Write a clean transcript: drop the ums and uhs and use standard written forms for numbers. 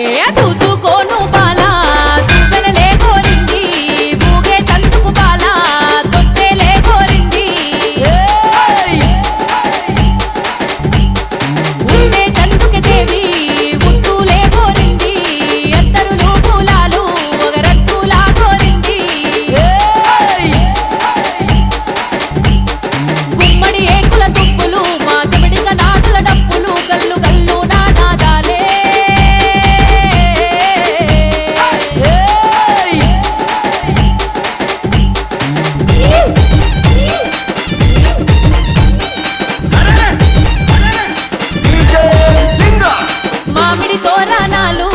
చూసుకోను బాలా చూపెనలే కోరింది ఊగే తందుకు బాలా తొట్టెలే కోరింది ఉండే తందుకే దేవి ఉట్టులే కోరింది ఎత్తరులు పూలాలు ఒకరట్టులా కోరింది గుమ్మడి ఏకుల తుప్పులు మా చెమిడిక నాటుల డప్పులు కల్లు కల్లు నాదాలే మామిడి తోరణాలు